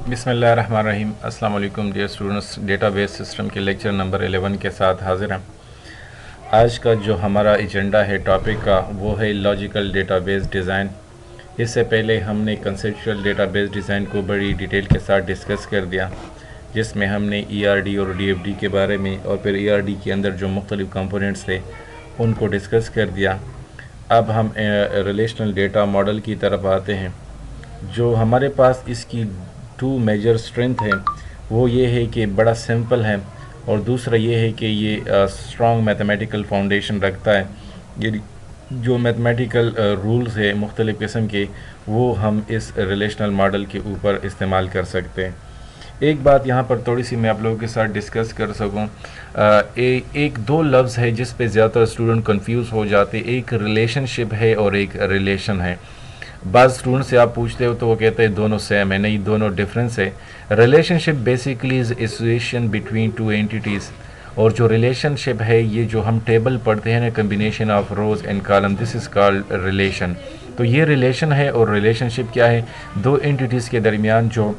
बिस्मिल्लाहिर्रहमानिर्रहीम। अस्सलाम वालेकुम डियर स्टूडेंट्स, डेटाबेस सिस्टम के लेक्चर नंबर 11 के साथ हाजिर हैं। आज का जो हमारा एजेंडा है टॉपिक का वो है लॉजिकल डेटाबेस डिज़ाइन। इससे पहले हमने कंसेप्चुअल डेटाबेस डिज़ाइन को बड़ी डिटेल के साथ डिस्कस कर दिया, जिसमें हमने ईआरडी और डीएफडी के बारे में और फिर ईआरडी के अंदर जो मुख्तलिफ कंपोनेंट्स थे उनको डिस्कस कर दिया। अब हम रिलेशनल डेटा मॉडल की तरफ आते हैं। जो हमारे पास इसकी टू मेजर स्ट्रेंथ है वो ये है कि बड़ा सिंपल है, और दूसरा ये है कि ये स्ट्रॉन्ग मैथमेटिकल फाउंडेशन रखता है। ये जो मैथमेटिकल रूल्स है मुख्तलिफ़ किस्म के, वो हम इस रिलेशनल मॉडल के ऊपर इस्तेमाल कर सकते हैं। एक बात यहाँ पर थोड़ी सी मैं आप लोगों के साथ डिस्कस कर सकूँ, एक दो लफ्ज़ है जिस पे ज़्यादातर स्टूडेंट कंफ्यूज हो जाते। एक रिलेशनशिप है और एक रिलेशन है। बाज़ स्टूडेंट से आप पूछते हो तो वो कहते हैं दोनों सेम है। नहीं, दोनों डिफरेंस है। Relationship basically is association between two entities, और जो रिलेशनशिप है ये जो हम टेबल पढ़ते हैं ना, combination of rows and column, this is called relation. तो ये रिलेशन है। और रिलेशनशिप क्या है? दो एंटिटीज़ के दरमियान जो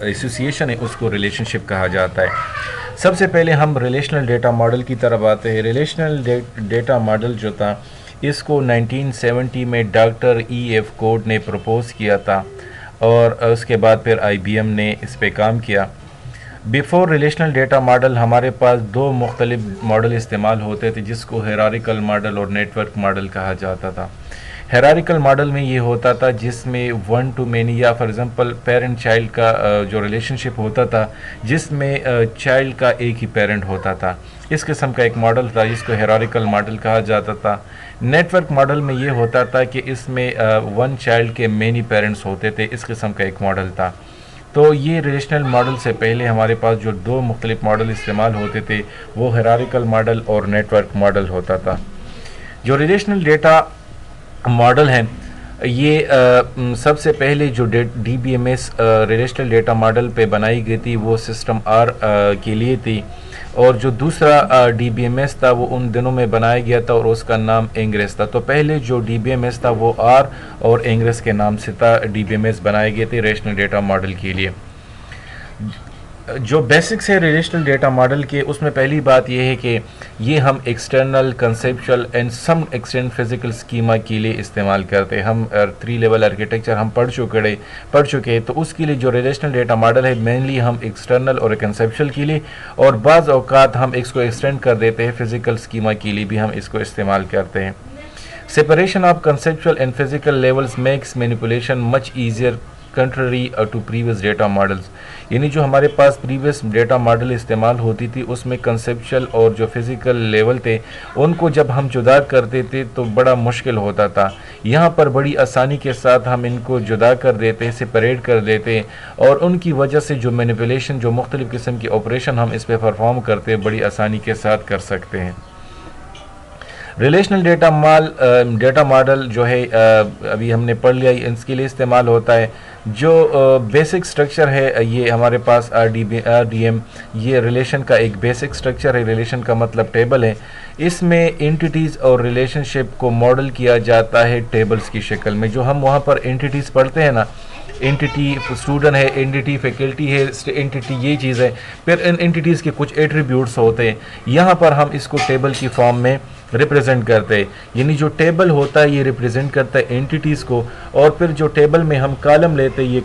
एसोसिएशन है उसको रिलेशनशिप कहा जाता है। सबसे पहले हम रिलेशनल डेटा मॉडल की तरफ आते हैं। रिलेशनल डेटा मॉडल जो था इसको 1970 में डॉक्टर E.F. कोड ने प्रपोज़ किया था, और उसके बाद फिर IBM ने इस पे काम किया। बिफ़ोर रिलेशनल डेटा मॉडल हमारे पास दो मुख्तलिफ मॉडल इस्तेमाल होते थे, जिसको हायरार्किकल मॉडल और नेटवर्क मॉडल कहा जाता था। हायरार्किकल मॉडल में ये होता था जिसमें वन टू मैनी, या फॉर एग्जांपल पेरेंट चाइल्ड का जो रिलेशनशिप होता था, जिसमें चाइल्ड का एक ही पेरेंट होता था। इस किस्म का एक मॉडल था जिसको हायरार्किकल मॉडल कहा जाता था। नेटवर्क मॉडल में ये होता था कि इसमें वन चाइल्ड के मैनी पेरेंट्स होते थे। इस किस्म का एक मॉडल था। तो ये रिलेशनल मॉडल से पहले हमारे पास जो दो मुख्तलिफ मॉडल इस्तेमाल होते थे वो हायरार्किकल मॉडल और नेटवर्क मॉडल होता था। जो रिलेशनल डेटा मॉडल है ये सबसे पहले जो DBMS रिलेशनल डेटा मॉडल पे बनाई गई थी वो सिस्टम R के लिए थी, और जो दूसरा DBMS था वो उन दिनों में बनाया गया था और उसका नाम एंग्रेस था। तो पहले जो DBMS था वो R और एंग्रेस के नाम से था। DBMS बनाए गए थे रिलेशनल डेटा मॉडल के लिए। जो बेसिक्स है रिलेशनल डेटा मॉडल के, उसमें पहली बात यह है कि ये हम external, conceptual and some extent physical schema के लिए इस्तेमाल करते हैं। हम 3 लेवल आर्किटेक्चर हम पढ़ चुके तो उसके लिए जो रिलेशनल डेटा मॉडल है मेनली हम एक्सटर्नल और कंसेप्चुअल के लिए, और बाज़ औक़ात हम इसको एक्सटेंड कर देते हैं फिजिकल स्कीमा के लिए भी हम इसको इस्तेमाल करते हैं। Separation of conceptual and physical levels makes manipulation much easier contrary to previous data models. यानी जो हमारे पास प्रीवियस डेटा मॉडल इस्तेमाल होती थी उसमें कंसेप्चुअल और जो फिज़िकल लेवल थे उनको जब हम जुदा करते थे तो बड़ा मुश्किल होता था। यहाँ पर बड़ी आसानी के साथ हम इनको जुदा कर देते, सेपरेट कर देते, और उनकी वजह से जो मैनिपुलेशन, जो मुख्तलिफ़ किस्म की ऑपरेशन हम इस पर परफॉर्म करते बड़ी आसानी के साथ कर सकते हैं। रिलेशनल डेटा मॉडल जो है अभी हमने पढ़ लिया, इसके लिए इस्तेमाल होता है। जो बेसिक स्ट्रक्चर है ये हमारे पास RDM, ये रिलेशन का एक बेसिक स्ट्रक्चर है। रिलेशन का मतलब टेबल है। इसमें एंटिटीज़ और रिलेशनशिप को मॉडल किया जाता है टेबल्स की शक्ल में। जो हम वहाँ पर एंटिटीज़ पढ़ते हैं ना, एंटिटी स्टूडेंट है, एंटिटी फैकल्टी है, एंटिटी ये चीज़ है, फिर इन एंटिटीज़ के कुछ एट्रीब्यूट्स होते हैं। यहाँ पर हम इसको टेबल की फॉर्म में रिप्रेजेंट करते हैं। यानी जो टेबल होता है ये रिप्रेजेंट करता है एंटिटीज़ को, और फिर जो टेबल में हम कॉलम लेते हैं ये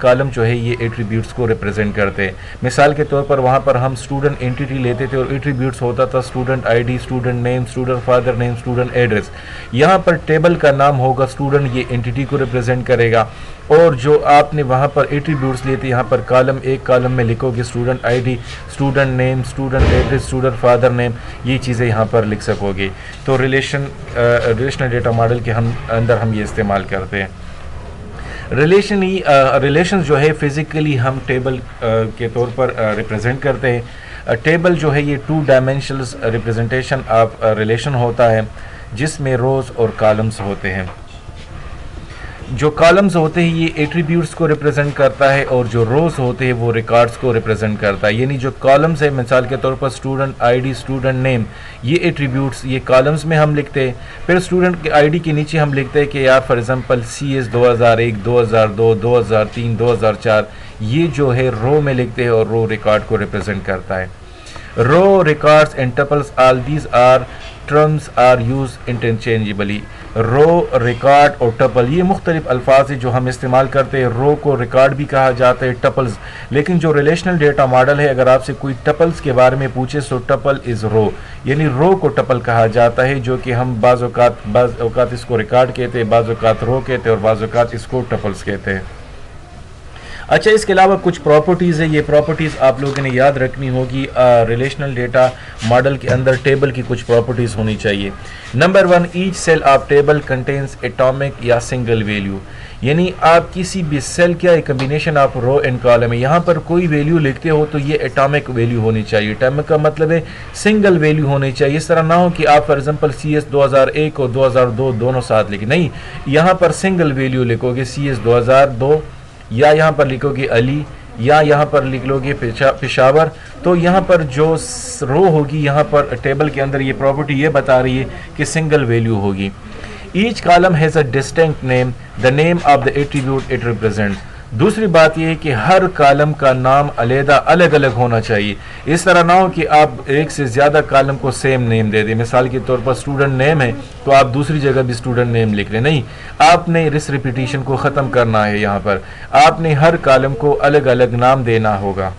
कॉलम जो है ये एट्रीब्यूट्स को रिप्रेजेंट करते हैं। मिसाल के तौर पर वहाँ पर हम स्टूडेंट एंटिटी लेते थे और एट्रीब्यूट्स होता था student ID, student name, student father name, student address. यहाँ पर टेबल का नाम होगा स्टूडेंट, ये एंटिटी को रिप्रेजेंट करेगा, और जो आपने वहाँ पर एट्रीब्यूट्स लिए थे यहाँ पर एक कॉलम में लिखोगे student ID, student name, student address, student father name, ये चीज़ें यहाँ पर लिख सकोगे। तो रिलेशनल डेटा मॉडल के अंदर हम ये इस्तेमाल करते हैं। रिलेशन जो है फिज़िकली हम टेबल के तौर पर रिप्रेजेंट करते हैं। टेबल जो है ये 2 डायमेंशनल रिप्रेजेंटेशन ऑफ रिलेशन होता है जिसमें रोज़ और कॉलम्स होते हैं। जो कॉलम्स होते हैं ये एट्रीब्यूट्स को रिप्रेजेंट करता है और जो रोज होते हैं वो रिकॉर्ड्स को रिप्रेजेंट करता है। यानी जो कॉलम्स है, मिसाल के तौर पर स्टूडेंट आईडी, स्टूडेंट नेम, ये एट्रीब्यूट्स ये कॉलम्स में हम लिखते हैं। फिर स्टूडेंट के आईडी के नीचे हम लिखते हैं कि यार फॉर एग्जांपल CS 2001, 2002, 2003, 2004, ये जो है रो में लिखते हैं और रो रिकॉर्ड को रिप्रेजेंट करता है। Row, records and tuples, all these are terms are use interchangeably. Row, record और टपल ये मुख्तलिफ अल्फाज है जो हम इस्तेमाल करते हैं। रो को रिकॉर्ड भी कहा जाता है, टपल्स। लेकिन जो रिलेशनल डेटा मॉडल है, अगर आपसे कोई टपल्स के बारे में पूछे तो टपल इज़ रो, यानी रो को टपल कहा जाता है, जो कि हम बाज़ औक़ात इसको रिकॉर्ड कहते हैं, बाज़ औक़ात रो कहते हैं और बाज़ औक़ात इसको टपल्स कहते हैं। अच्छा, इसके अलावा कुछ प्रॉपर्टीज़ है, ये प्रॉपर्टीज़ आप लोगों ने याद रखनी होगी। रिलेशनल डेटा मॉडल के अंदर टेबल की कुछ प्रॉपर्टीज़ होनी चाहिए। Number 1, each cell of table contains atomic या सिंगल वैल्यू, यानी आप किसी भी सेल क्या combination of row and column है, यहाँ पर कोई वैल्यू लिखते हो तो ये एटॉमिक वैल्यू होनी चाहिए। एटॉमिक का मतलब है सिंगल वैल्यू होनी चाहिए। इस तरह ना हो कि आप फॉर एग्जांपल CS 2001 और 2002 दोनों साथ लिखें, नहीं, यहाँ पर सिंगल वैल्यू लिखोगे CS 2002, या यहाँ पर लिखोगे अली, या यहाँ पर लिख लोगे पेशावर, तो यहाँ पर जो रो होगी यहाँ पर टेबल के अंदर ये प्रॉपर्टी ये बता रही है कि सिंगल वैल्यू होगी। Each column has a distinct name, the name of the attribute it represents. दूसरी बात यह है कि हर कॉलम का नाम अलग अलग होना चाहिए। इस तरह ना हो कि आप एक से ज़्यादा कॉलम को सेम नेम दे दें। मिसाल के तौर पर स्टूडेंट नेम है तो आप दूसरी जगह भी स्टूडेंट नेम लिख लें, नहीं, आपने इस रिपीटिशन को ख़त्म करना है। यहाँ पर आपने हर कॉलम को अलग अलग नाम देना होगा।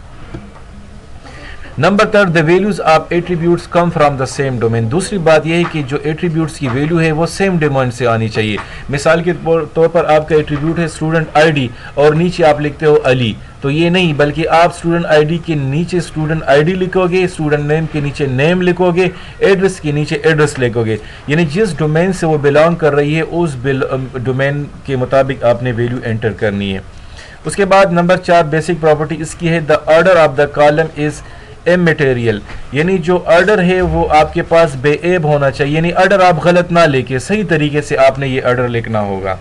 Number 3, the values of attributes come from the same domain. दूसरी बात यह है कि जो एट्रीब्यूट्स की वैल्यू है वो सेम डोमेन से आनी चाहिए। मिसाल के तौर पर आपका एट्रीब्यूट है स्टूडेंट आईडी और नीचे आप लिखते हो अली, तो ये नहीं, बल्कि आप स्टूडेंट आईडी के नीचे स्टूडेंट आईडी लिखोगे, स्टूडेंट नेम के नीचे नेम लिखोगे, एड्रेस के नीचे एड्रेस लिखोगे, यानी जिस डोमेन से वो बिलोंग कर रही है उस डोमेन के मुताबिक आपने वैल्यू एंटर करनी है। उसके बाद नंबर 4 बेसिक प्रॉपर्टी इसकी है, the order of the column is इमैटेरियल, यानी जो ऑर्डर है वो आपके पास बेऐब होना चाहिए, यानी ऑर्डर आप गलत ना लेके सही तरीके से आपने ये ऑर्डर लिखना होगा।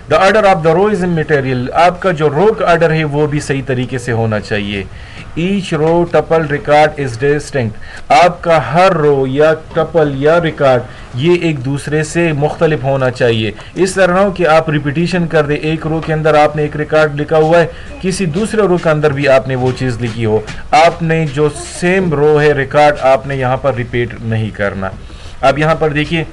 The order of the row is immaterial, आपका जो रो का ऑर्डर है वो भी सही तरीके से होना चाहिए। Each row tuple record is distinct, आपका हर रो या टपल या रिकॉर्ड ये एक दूसरे से मुख्तलिफ होना चाहिए। इस तरह हो कि आप रिपीटिशन कर दे, एक रो के अंदर आपने एक रिकॉर्ड लिखा हुआ है, किसी दूसरे रो के अंदर भी आपने वो चीज़ लिखी हो, आपने जो सेम रो है रिकॉर्ड आपने यहाँ पर रिपीट नहीं करना। अब यहाँ पर देखिए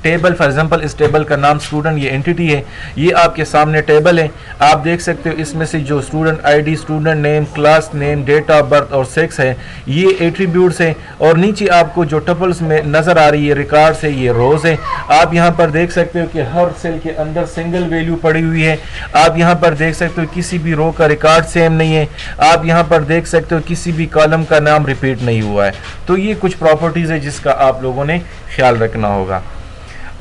टेबल, फॉर एग्जांपल इस टेबल का नाम स्टूडेंट, ये एंटिटी है, ये आपके सामने टेबल है। आप देख सकते हो इसमें से जो student ID, student name, class name, date of birth और सेक्स है, ये एट्रीब्यूट्स हैं। और नीचे आपको जो टपल्स में नज़र आ रही है रिकॉर्ड्स है, ये रोज़ है। आप यहाँ पर देख सकते हो कि हर सेल के अंदर सिंगल वैल्यू पड़ी हुई है। आप यहाँ पर देख सकते हो किसी भी रो का रिकॉर्ड सेम नहीं है। आप यहाँ पर देख सकते हो किसी भी कॉलम का नाम रिपीट नहीं हुआ है। तो ये कुछ प्रॉपर्टीज़ है जिसका आप लोगों ने ख्याल रखना होगा।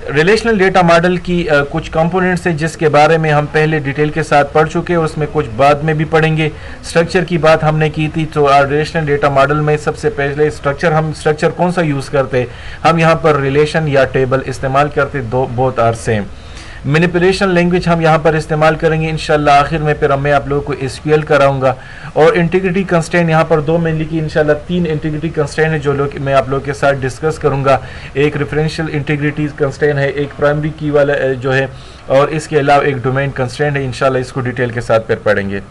रिलेशनल डेटा मॉडल की कुछ कंपोनेंट्स हैं जिसके बारे में हम पहले डिटेल के साथ पढ़ चुके हैं, उसमें कुछ बाद में भी पढ़ेंगे। स्ट्रक्चर की बात हमने की थी, तो रिलेशनल डेटा मॉडल में सबसे पहले स्ट्रक्चर कौन सा यूज़ करते हैं, हम यहाँ पर रिलेशन या टेबल इस्तेमाल करते, both are same. Manipulation language हम यहाँ पर इस्तेमाल करेंगे इंशाल्लाह। आखिर में फिर मैं आप लोगों को SQL कराऊंगा। और इंटीग्रिटी कंस्ट्रेंट यहाँ पर 2 मैंने लिखी, इंशाल्लाह 3 इंटीग्रिटी कंस्ट्रेंट है जो मैं आप लोगों के साथ डिस्कस करूँगा। एक रेफरेंशियल इंटीग्रिटी कंस्ट्रेंट है, एक प्राइमरी की वाला जो है, और इसके अलावा एक डोमेन कंस्ट्रेंट है। इंशाल्लाह इसको डिटेल के साथ फिर पढ़ेंगे।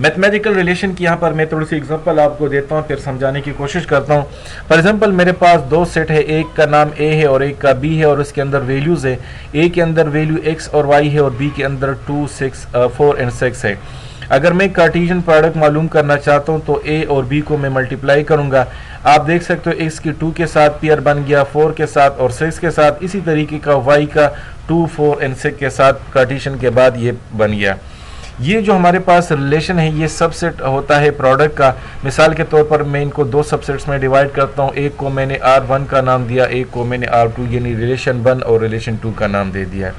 मैथमेटिकल रिलेशन की यहाँ पर मैं थोड़ी सी एग्जांपल आपको देता हूँ, फिर समझाने की कोशिश करता हूँ। फॉर एग्जांपल मेरे पास 2 सेट है, एक का नाम A है और एक का B है, और उसके अंदर वैल्यूज़ है। A के अंदर वैल्यू X और Y है और B के अंदर 2, 6, 4 और 6 है। अगर मैं कार्टेशियन प्रोडक्ट मालूम करना चाहता हूँ तो A और B को मैं मल्टीप्लाई करूँगा। आप देख सकते हो X की 2 के साथ पेयर बन गया, 4 के साथ और 6 के साथ। इसी तरीके का Y का 2, 4 और 6 के साथ कार्टेशियन के बाद ये बन गया। ये जो हमारे पास रिलेशन है ये सबसेट होता है प्रोडक्ट का। मिसाल के तौर पर मैं इनको 2 सबसेट्स में डिवाइड करता हूँ। एक को मैंने R1 का नाम दिया, एक को मैंने R2 यानी रिलेशन 1 और रिलेशन 2 का नाम दे दिया।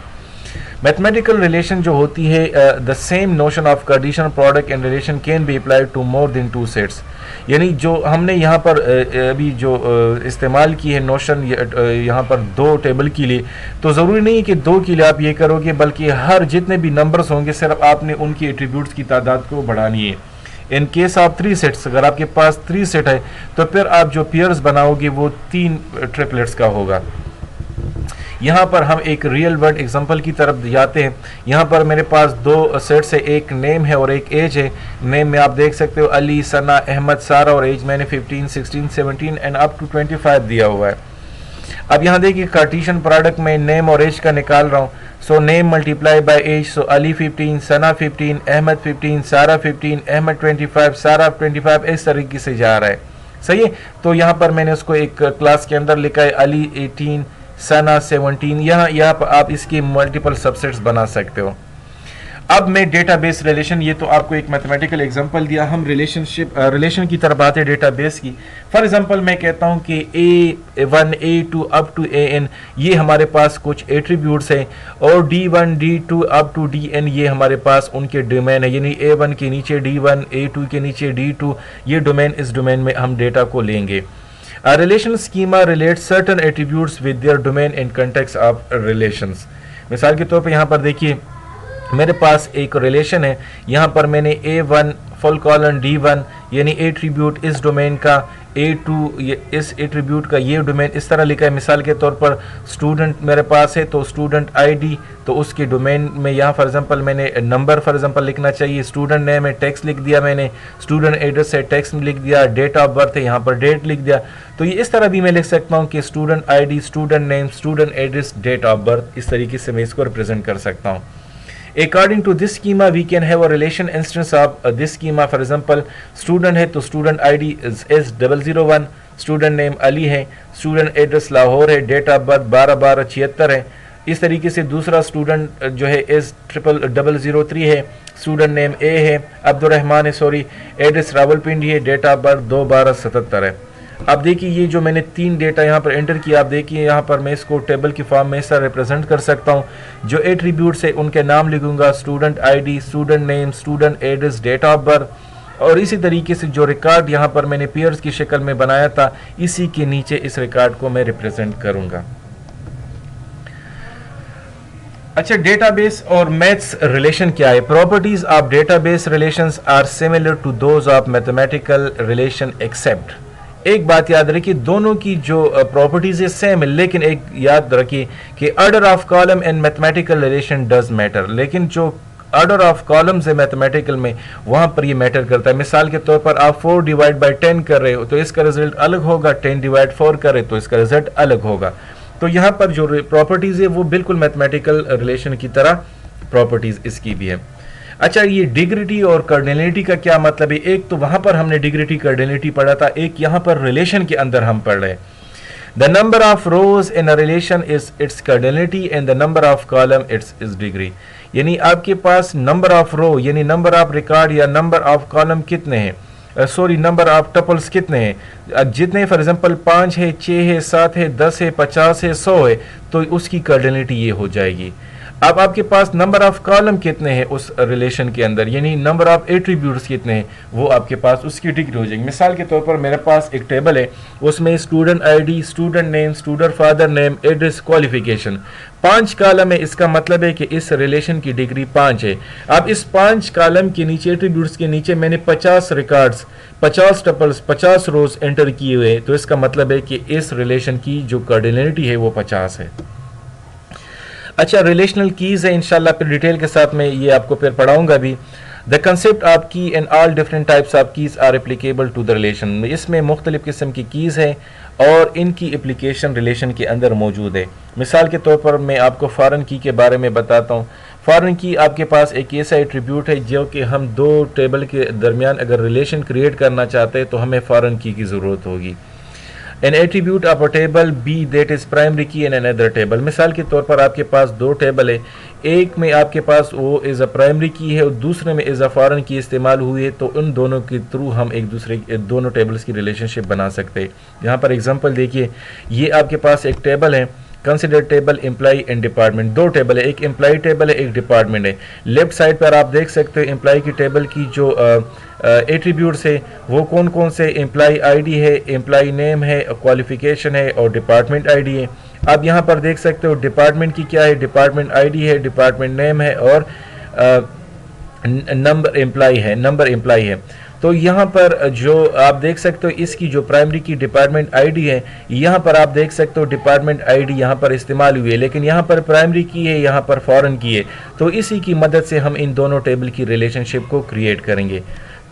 मैथमेटिकल रिलेशन जो होती है, the same notion of conditional product and relation can be applied to more than two sets. यानी जो हमने यहाँ पर अभी जो इस्तेमाल की है नोशन यहाँ पर दो टेबल के लिए, तो ज़रूरी नहीं है कि दो के लिए आप ये करोगे, बल्कि हर जितने भी नंबर्स होंगे सिर्फ आपने उनकी एट्रीब्यूट्स की तादाद को बढ़ानी है। इन केस ऑफ 3 सेट्स, अगर आपके पास 3 सेट है तो फिर आप जो पेयर्स बनाओगे वो 3 ट्रिपलेट्स का होगा। यहाँ पर हम एक रियल वर्ल्ड एग्जांपल की तरफ जाते हैं। यहाँ पर मेरे पास 2 सेट्स है, एक नेम है और एक एज है। नेम में आप देख सकते हो अली, सना, अहमद, सारा, और एज मैंने 15, 16, 17 एंड अप टू 25 दिया हुआ है। अब यहाँ देखिए कार्टेशियन प्रोडक्ट में नेम और एज का निकाल रहा हूँ। So name multiply by age, so Ali 15, Sana 15, Ahmed 15, Sara 15, Ahmad 25, सारा 25, इस तरीके से जा रहा है। सही है। तो यहाँ पर मैंने उसको एक क्लास के अंदर लिखा है अली 18, सना 17। यहाँ पर आप इसकी मल्टीपल सबसेट्स बना सकते हो। अब मैं डेटाबेस रिलेशन, ये तो आपको एक मैथमेटिकल एग्जांपल दिया, हम रिलेशन की तरफ आते हैं डेटाबेस की। फॉर एग्जांपल मैं कहता हूँ कि A1 A2 up to AN ये हमारे पास कुछ एट्रीब्यूट्स हैं, और D1 D2 up to DN ये हमारे पास उनके डोमेन है। यानी A1 के नीचे D1, A2 के नीचे D2, ये डोमेन, इस डोमेन में हम डेटा को लेंगे। A relation schema relates certain attributes with their domain in context of relations। मिसाल के तौर पे यहाँ पर देखिए मेरे पास एक रिलेशन है, यहाँ पर मैंने A1 फुल कॉलन D1 यानी एट्रीब्यूट इस डोमेन का, A2 इस एट्रीब्यूट का ये डोमेन इस तरह लिखा है। मिसाल के तौर पर स्टूडेंट मेरे पास है तो स्टूडेंट ID, तो उसके डोमेन में यहाँ फॉर एग्जांपल मैंने नंबर फॉर एग्जांपल लिखना चाहिए। स्टूडेंट नेम है, टेक्स्ट लिख दिया मैंने। स्टूडेंट एड्रेस है, टेक्स्ट लिख दिया। डेट ऑफ बर्थ है, यहाँ पर डेट लिख दिया। तो ये इस तरह भी मैं लिख सकता हूँ कि student ID, student name, student address, date of birth, इस तरीके से मैं इसको रिप्रेजेंट कर सकता हूँ। According to this schema, we can have a relation instance of this schema. For example, student है तो student ID is S001, student name Ali है, student address लाहौर है, date of birth 12/12/76 है। इस तरीके से दूसरा स्टूडेंट जो है S003 है, स्टूडेंट नेम A है, अब्दुलरहमान है, सॉरी, एड्रेस रावलपिंडी है, डेट ऑफ बर्थ 2/12/77 है। अब देखिए ये जो मैंने 3 डेटा यहाँ पर एंटर किया, आप देखिए यहाँ पर मैं इसको टेबल की फॉर्म में इस तरह रिप्रेजेंट कर सकता हूँ। जो एट्रीब्यूट्स है उनके नाम लिखूंगा, student ID, student name, student address, date of birth, और इसी तरीके से जो रिकॉर्ड यहाँ पर मैंने पेयर्स की शक्ल में बनाया था, इसी के नीचे इस रिकॉर्ड को मैं रिप्रेजेंट करूंगा। अच्छा, डेटाबेस और मैथ्स रिलेशन क्या है? Properties of database relations are similar to those of mathematical relation except, एक बात याद रखिए, दोनों की जो प्रॉपर्टीज है सेम है, लेकिन एक याद रखिए कि order of column in mathematical relation does matter. लेकिन जो ऑर्डर ऑफ कॉलम्स है मैथमेटिकल में, वहां पर ये मैटर करता है। मिसाल के तौर पर आप 4 डिवाइड बाई 10 कर रहे हो तो इसका रिजल्ट अलग होगा, 10 डिवाइड 4 कर रहे तो इसका रिजल्ट अलग होगा। तो यहाँ पर जो प्रॉपर्टीज है वो बिल्कुल मैथमेटिकल रिलेशन की तरह प्रॉपर्टीज इसकी भी है। अच्छा, ये डिग्रिटी और कार्डिनलिटी का क्या मतलब है? एक तो वहां पर हमने डिग्रिटी कार्डिनलिटी पढ़ा था, एक यहाँ पर रिलेशन के अंदर हम पढ़ रहे हैं। The number of rose in a relation is it's cardinality and the number of column it's is degree. यानी आपके पास नंबर ऑफ रो यानी नंबर ऑफ रिकॉर्ड या नंबर ऑफ कॉलम कितने हैं, सॉरी नंबर ऑफ टपल्स कितने हैं, जितने फॉर एग्जांपल 5 है, 6 है, 7 है, 10 है, 50 है, 100 है, तो उसकी कार्डिनलिटी ये हो जाएगी। अब आपके पास नंबर ऑफ कॉलम कितने हैं उस रिलेशन के अंदर, यानी नंबर ऑफ एट्रीब्यूट्स कितने हैं, वो आपके पास उसकी डिग्री हो जाएगी। मिसाल के तौर पर मेरे पास एक टेबल है, उसमें student ID, student name, student father name, address, qualification, 5 column है। इसका मतलब है कि इस रिलेशन की डिग्री 5 है। अब इस 5 कॉलम के नीचे एट्रीब्यूट्स के नीचे मैंने 50 रिकॉर्ड्स, 50 टपल्स, 50 रोज एंटर किए हुए, तो इसका मतलब है कि इस रिलेशन की जो कार्डिनलिटी है वो 50 है। अच्छा, रिलेशनल कीज है, इंशाल्लाह फिर डिटेल के साथ मैं ये आपको फिर पढ़ाऊंगा भी। The concept of key and all different types of keys are applicable to the relation. इसमें मुख्तलिफ किस्म की कीज है और इनकी एप्लीकेशन रिलेशन के अंदर मौजूद है। मिसाल के तौर पर मैं आपको फॉरेन की के बारे में बताता हूँ। फॉरेन की आपके पास एक ऐसा एट्रीब्यूट है जो कि हम 2 टेबल के दरमियान अगर रिलेशन क्रिएट करना चाहते हैं तो हमें फॉरेन की ज़रूरत होगी। An attribute of a table B that is primary key in another table। मिसाल के तौर पर आपके पास 2 टेबल है, एक में आपके पास वो इज़ अ प्राइमरी की है और दूसरे में इज़ अ फॉरेन की इस्तेमाल हुई है, तो उन दोनों के थ्रू हम एक दूसरे दोनों टेबल्स की रिलेशनशिप बना सकते हैं। यहाँ पर एग्जांपल देखिए, ये आपके पास एक टेबल है consider table employee and department. दो टेबल है, एक एम्प्लॉई टेबल है, एक डिपार्टमेंट है। लेफ्ट साइड पर आप देख सकते हो एम्प्लॉई की टेबल की जो एट्रीब्यूट्स है वो कौन कौन से, एम्प्लॉई आईडी है, एम्प्लॉई नेम है, क्वालिफिकेशन है और डिपार्टमेंट आईडी है। आप यहाँ पर देख सकते हो डिपार्टमेंट की क्या है, डिपार्टमेंट आईडी है, डिपार्टमेंट नेम है और नंबर एम्प्लॉई है। तो यहाँ पर जो आप देख सकते हो इसकी जो प्राइमरी की डिपार्टमेंट आईडी है, यहाँ पर आप देख सकते हो डिपार्टमेंट आईडी यहाँ पर इस्तेमाल हुई है, लेकिन यहाँ पर प्राइमरी की है, यहाँ पर फॉरेन की है। तो इसी की मदद से हम इन दोनों टेबल की रिलेशनशिप को क्रिएट करेंगे।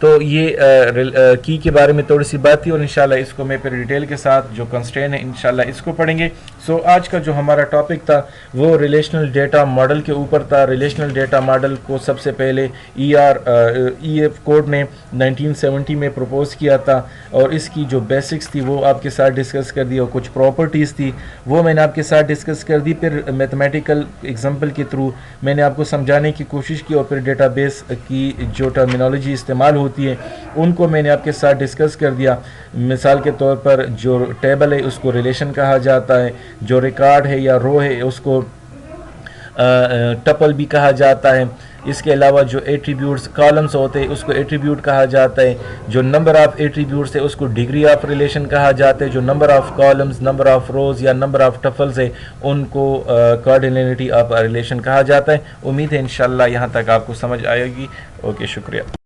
तो ये की के बारे में थोड़ी सी बात थी और इंशाल्लाह इसको मैं फिर डिटेल के साथ जो कंस्ट्रेन है इंशाल्लाह इसको पढ़ेंगे। सो आज का जो हमारा टॉपिक था वो रिलेशनल डेटा मॉडल के ऊपर था। रिलेशनल डेटा मॉडल को सबसे पहले EF कोड ने 1970 में प्रपोज किया था और इसकी जो बेसिक्स थी वो आपके साथ डिस्कस कर दी और कुछ प्रॉपर्टीज़ थी वो मैंने आपके साथ डिस्कस कर दी। फिर मैथमेटिकल एग्जाम्पल के थ्रू मैंने आपको समझाने की कोशिश की और फिर डेटाबेस की जो टर्मिनोलॉजी इस्तेमाल होती है उनको मैंने आपके साथ डिस्कस कर दिया। मिसाल के तौर पर जो टेबल है उसको रिलेशन कहा जाता है, जो रिकॉर्ड है या रो है उसको टपल भी कहा जाता है। इसके अलावा जो एट्रीब्यूट्स कॉलम्स होते हैं उसको एट्रीब्यूट कहा जाता है। जो नंबर ऑफ़ एट्रीब्यूट्स है उसको डिग्री ऑफ रिलेशन कहा जाता है। जो number of columns, number of rows या नंबर ऑफ़ टपल्स है उनको कार्डिनलिटी ऑफ रिलेशन कहा जाता है। उम्मीद है इंशाल्लाह यहाँ तक आपको समझ आएगी। ओके, शुक्रिया।